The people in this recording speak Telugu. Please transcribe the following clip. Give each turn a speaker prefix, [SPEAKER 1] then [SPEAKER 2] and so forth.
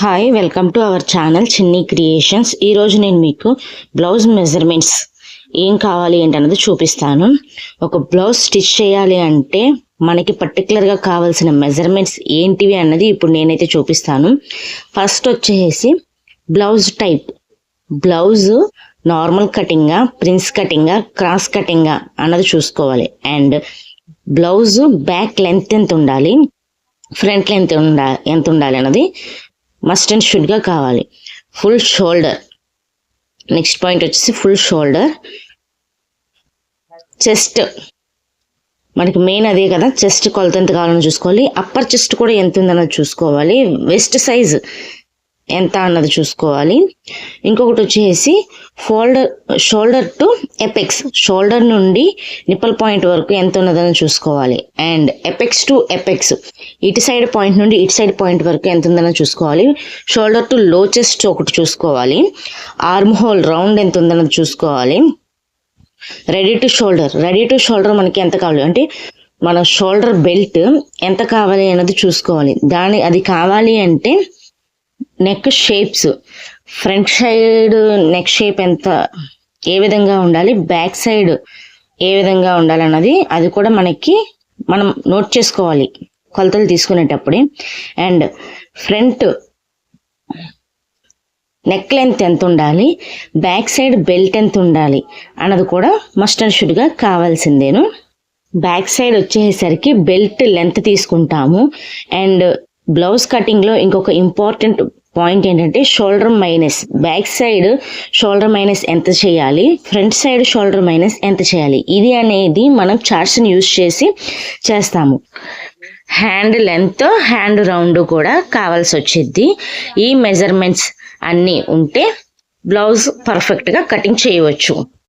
[SPEAKER 1] Hi welcome to our channel చిన్ని క్రియేషన్స్. ఈరోజు నేను మీకు బ్లౌజ్ మెజర్మెంట్స్ ఏం కావాలి ఏంటన్నది చూపిస్తాను. ఒక బ్లౌజ్ స్టిచ్ చేయాలి అంటే మనకి పర్టికులర్గా కావాల్సిన మెజర్మెంట్స్ ఏంటివి అన్నది ఇప్పుడు నేనైతే చూపిస్తాను. ఫస్ట్ వచ్చేసి బ్లౌజ్ టైప్, బ్లౌజ్ నార్మల్ కటింగా, ప్రిన్స్ కటింగా, క్రాస్ కటింగా అన్నది చూసుకోవాలి. అండ్ బ్లౌజ్ బ్యాక్ లెంత్ ఎంత ఉండాలి, ఫ్రంట్ లెంత్ ఎంత ఉండాలి అన్నది మస్ట్ అండ్ షుడ్గా కావాలి. ఫుల్ షోల్డర్, నెక్స్ట్ పాయింట్ వచ్చేసి ఫుల్ షోల్డర్. చెస్ట్ మనకి మెయిన్ అదే కదా, చెస్ట్ కొలత ఎంత కావాలని చూసుకోవాలి. అప్పర్ చెస్ట్ కూడా ఎంత ఉందన్నది చూసుకోవాలి. వెస్ట్ సైజ్ ఎంత అన్నది చూసుకోవాలి. ఇంకొకటి వచ్చేసి షోల్డర్ టు ఎపెక్స్, షోల్డర్ నుండి నిప్పల్ పాయింట్ వరకు ఎంత ఉన్నదని చూసుకోవాలి. అండ్ ఎపెక్స్ టు ఎపెక్స్, ఇటు సైడ్ పాయింట్ నుండి ఇటు సైడ్ పాయింట్ వరకు ఎంత ఉందని చూసుకోవాలి. షోల్డర్ టు లో చెస్ట్ ఒకటి చూసుకోవాలి. ఆర్మ్ హోల్ రౌండ్ ఎంత ఉందన్నది చూసుకోవాలి. రెడీ టు షోల్డర్ మనకి ఎంత కావాలి అంటే మన షోల్డర్ బెల్ట్ ఎంత కావాలి అన్నది చూసుకోవాలి. అది కావాలి అంటే neck shapes, front side neck shape ఎంత, ఏ విధంగా ఉండాలి, బ్యాక్ సైడ్ ఏ విధంగా ఉండాలి అన్నది అది కూడా మనం నోట్ చేసుకోవాలి కొలతలు తీసుకునేటప్పుడే. అండ్ ఫ్రంట్ నెక్ లెంత్ ఎంత ఉండాలి, బ్యాక్ సైడ్ బెల్ట్ ఎంత ఉండాలి అన్నది కూడా మస్ట్ అండ్ షుడ్గా కావాల్సిందేను. బ్యాక్ సైడ్ వచ్చేసరికి బెల్ట్ లెంత్ తీసుకుంటాము. అండ్ బ్లౌజ్ కటింగ్లో ఇంకొక ఇంపార్టెంట్ పాయింట్ ఏంటంటే shoulder minus, back side shoulder minus ఎంత చేయాలి, ఫ్రంట్ సైడ్ షోల్డర్ మైనస్ ఎంత చేయాలి, ఇది అనేది మనం చార్ట్స్ని యూజ్ చేసి చేస్తాము. హ్యాండ్ లెంత్, హ్యాండ్ రౌండ్ కూడా కావాల్సి వచ్చింది. ఈ మెజర్మెంట్స్ అన్నీ ఉంటే బ్లౌజ్ పర్ఫెక్ట్గా కటింగ్ చేయవచ్చు.